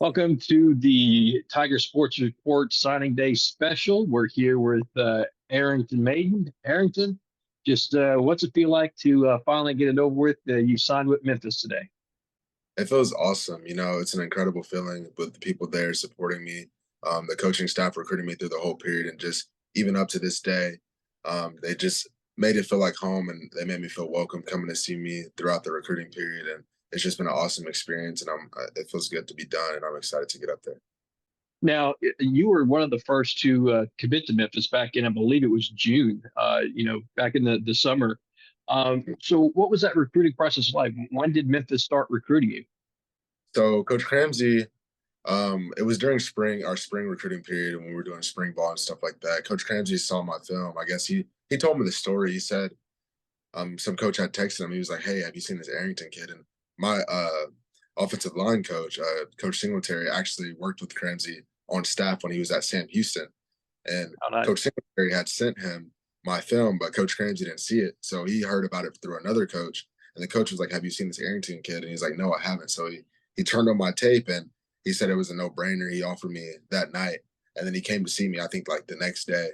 Welcome to the Tiger Sports Report signing day special. We're here with Arrington Maiden. Arrington, just what's it feel like to finally get it over with? You signed with Memphis today. It feels awesome. It's an incredible feeling with the people there supporting me, the coaching staff recruiting me through the whole period, and just even up to this day, they just made it feel like home, and they made me feel welcome coming to see me throughout the recruiting period. And it's just been an awesome experience, and it feels good to be done, and I'm excited to get up there. Now, you were one of the first to commit to Memphis back in, I believe it was June, back in the summer. So what was that recruiting process like? When did Memphis start recruiting you? So Coach Cramsey, it was during our spring recruiting period when we were doing spring ball and stuff like that. Coach Cramsey saw my film. I guess he told me the story. He said some coach had texted him. He was like, "Hey, have you seen this Arrington kid?" And my offensive line coach, Coach Singletary, actually worked with Cramsey on staff when he was at Sam Houston, and Oh, nice. Coach Singletary had sent him my film, but Coach Cramsey didn't see it, so he heard about it through another coach. And the coach was like, "Have you seen this Arrington kid?" And he's like, "No, I haven't." So he turned on my tape, and he said it was a no brainer. He offered me that night, and then he came to see me. I think like the next day,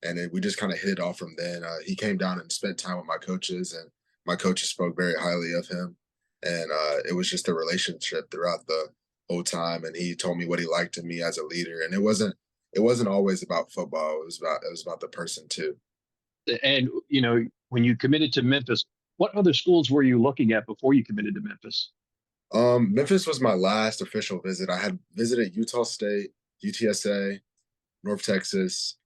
and we just kind of hit it off from then. He came down and spent time with my coaches, and my coaches spoke very highly of him. And it was just a relationship throughout the whole time. And he told me what he liked in me as a leader. And it wasn't always about football. It was about the person too. And when you committed to Memphis, what other schools were you looking at before you committed to Memphis? Memphis was my last official visit. I had visited Utah State, UTSA, North Texas,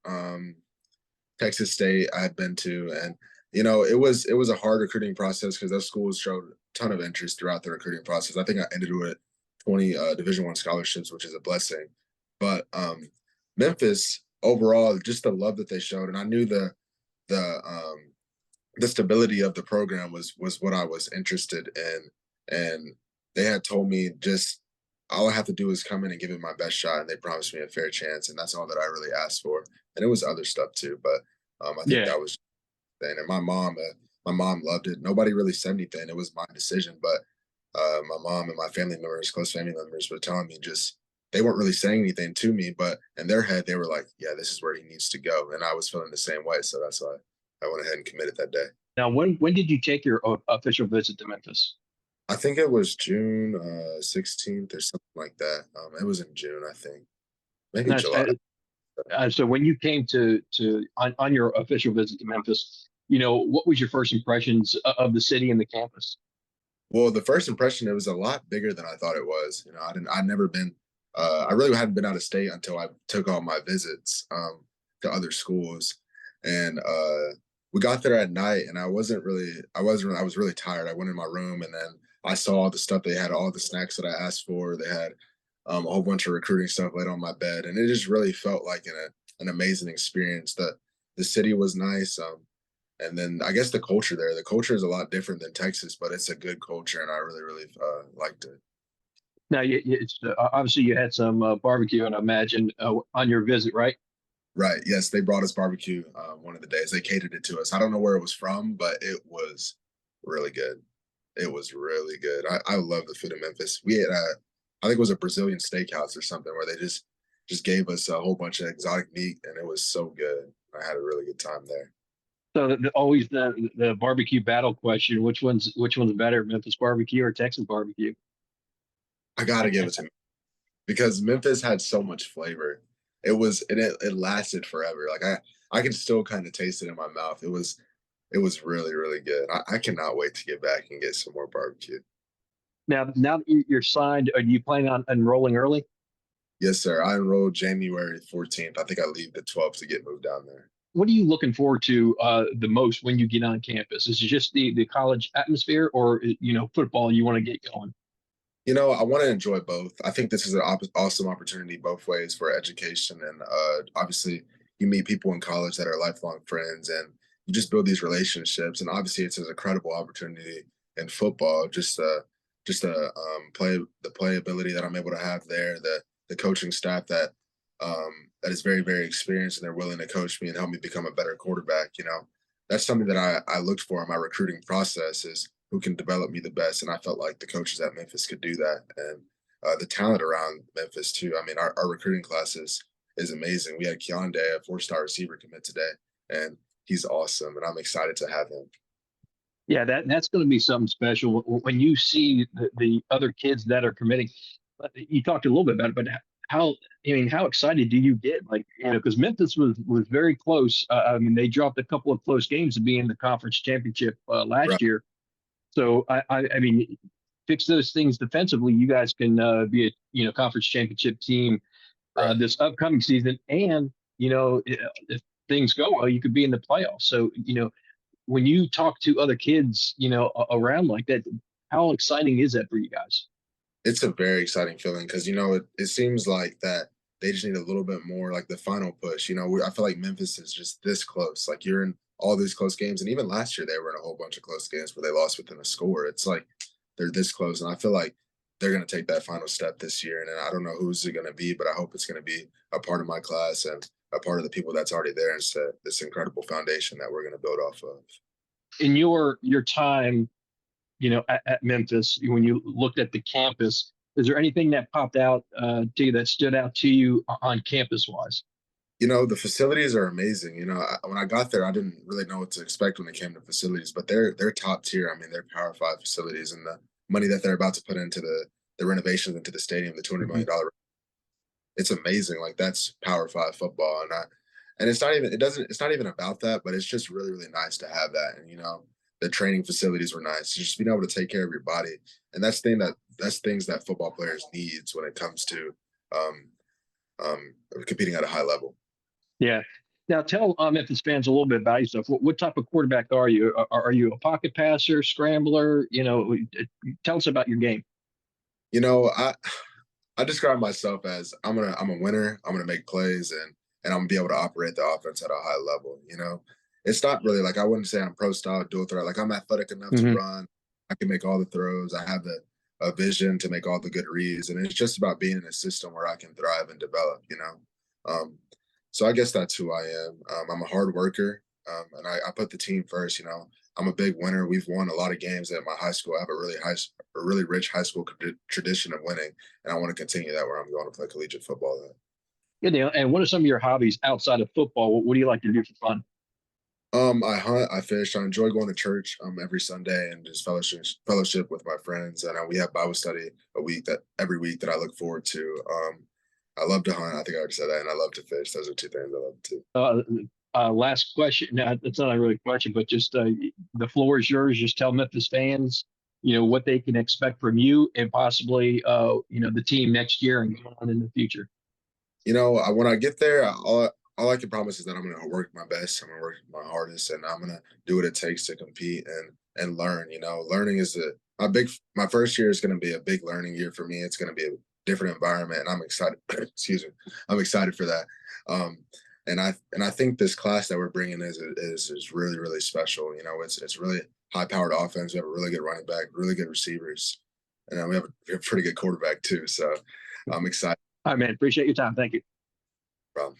Texas State I had been to, and it was a hard recruiting process because those schools showed a ton of interest throughout the recruiting process. I think I ended with 20 Division I scholarships, which is a blessing. But Memphis overall, just the love that they showed, and I knew the the stability of the program was what I was interested in, and they had told me just all I have to do is come in and give it my best shot, and they promised me a fair chance, and that's all that I really asked for. And it was other stuff too, but I think Yeah. that was thing. And my mom loved it. Nobody really said anything. It was my decision, but my mom and my family members, close family members, were telling me just they weren't really saying anything to me, but in their head they were like, "Yeah, this is where he needs to go," and I was feeling the same way. So that's why I went ahead and committed that day. Now, when did you take your official visit to Memphis? I think it was June 16th or something like that. It was in June, I think, maybe Nice. July. So when you came to on your official visit to Memphis, what was your first impressions of the city and the campus? Well, the first impression, it was a lot bigger than I thought it was. I'd never been, I really hadn't been out of state until I took all my visits to other schools. And we got there at night, and I was really tired. I went in my room, and then I saw all the stuff they had, all the snacks that I asked for. They had a whole bunch of recruiting stuff laid on my bed, and it just really felt like an amazing experience. The city was nice. And then I guess the culture there, the culture is a lot different than Texas, but it's a good culture, and I really, really liked it. Now, it's obviously you had some barbecue, and I imagine on your visit, right? Right. Yes, they brought us barbecue one of the days. They catered it to us. I don't know where it was from, but it was really good. It was really good. I love the food in Memphis. We had, I think it was a Brazilian steakhouse or something where they just gave us a whole bunch of exotic meat, and it was so good. I had a really good time there. So always the barbecue battle question: which one's better, Memphis barbecue or Texas barbecue? I gotta give it to because Memphis had so much flavor. It lasted forever. Like I can still kind of taste it in my mouth. It was really, really good. I cannot wait to get back and get some more barbecue. Now that you're signed, are you planning on enrolling early? Yes, sir. I enrolled January 14th. I think I leave the 12th to get moved down there. What are you looking forward to the most when you get on campus? Is it just the college atmosphere, or football you want to get going? I want to enjoy both. I think this is an awesome opportunity both ways for education, and obviously you meet people in college that are lifelong friends, and you just build these relationships. And obviously, it's an incredible opportunity in football. Play the playability that I'm able to have there, the coaching staff that is very very experienced, and they're willing to coach me and help me become a better quarterback. that's something that I looked for in my recruiting process is who can develop me the best. And I felt like the coaches at Memphis could do that. And the talent around Memphis too. I mean, our recruiting class is amazing. We had Keondae, a 4-star receiver, commit today, and he's awesome. And I'm excited to have him. Yeah, that's going to be something special when you see the other kids that are committing. You talked a little bit about it, but how I mean, how excited do you get? Like, because Memphis was very close. I mean, they dropped a couple of close games to be in the conference championship Right. last year. So I mean, fix those things defensively. You guys can be a conference championship team Right. this upcoming season, and if things go well, you could be in the playoffs. So when you talk to other kids, around like that, how exciting is that for you guys? It's a very exciting feeling because it seems like that they just need a little bit more, like the final push. I feel like Memphis is just this close. Like you're in all these close games, and even last year they were in a whole bunch of close games where they lost within a score. It's like they're this close, and I feel like they're going to take that final step this year. And I don't know who's it going to be, but I hope it's going to be a part of my class and a part of the people that's already there and set this incredible foundation that we're going to build off of. In your time, at Memphis, when you looked at the campus, is there anything that popped out to you that stood out to you on campus wise? The facilities are amazing. When I got there, I didn't really know what to expect when it came to facilities, but they're top tier. I mean, they're Power Five facilities, and the money that they're about to put into the renovations into the stadium, the $200 million, it's amazing. Like that's Power Five football, and it's not even about that, but it's just really really nice to have that. And the training facilities were nice. Just being able to take care of your body, and that's things that football players needs when it comes to um, competing at a high level. Yeah. Now tell Memphis fans a little bit about yourself. What type of quarterback are you? Are you a pocket passer, scrambler? Tell us about your game. You know, I I describe myself as I'm a winner. I'm gonna make plays and I'm gonna be able to operate the offense at a high level. It's not really like I wouldn't say I'm pro style dual threat. Like I'm athletic enough to Hmm. run. I can make all the throws. I have the a vision to make all the good reads, and it's just about being in a system where I can thrive and develop. Um, so I guess that's who I am. I'm a hard worker, and I put the team first. I'm a big winner. We've won a lot of games at my high school. I have a really rich high school tradition of winning, and I want to continue that where I'm going to play collegiate football. Good deal. And what are some of your hobbies outside of football? What do you like to do for fun? I hunt, I fish, I enjoy going to church every Sunday and just fellowship with my friends. And we have Bible study every week that I look forward to. I love to hunt. I think I already said that, and I love to fish. Those are two things I love to do. Last question. No, it's not a really question, but just the floor is yours. Just tell Memphis fans, what they can expect from you and possibly, the team next year and going on in the future. When I get there, all I can promise is that I'm going to work my best. I'm going to work my hardest, and I'm going to do what it takes to compete and learn. Learning is my first year is going to be a big learning year for me. It's going to be a different environment, and I'm excited. Excuse me, I'm excited for that. Um, and I think this class that we're bringing is really really special. It's really high powered offense. We have a really good running back, really good receivers, and we have a pretty good quarterback too. So I'm excited. All right, man. Appreciate your time. Thank you. Bro.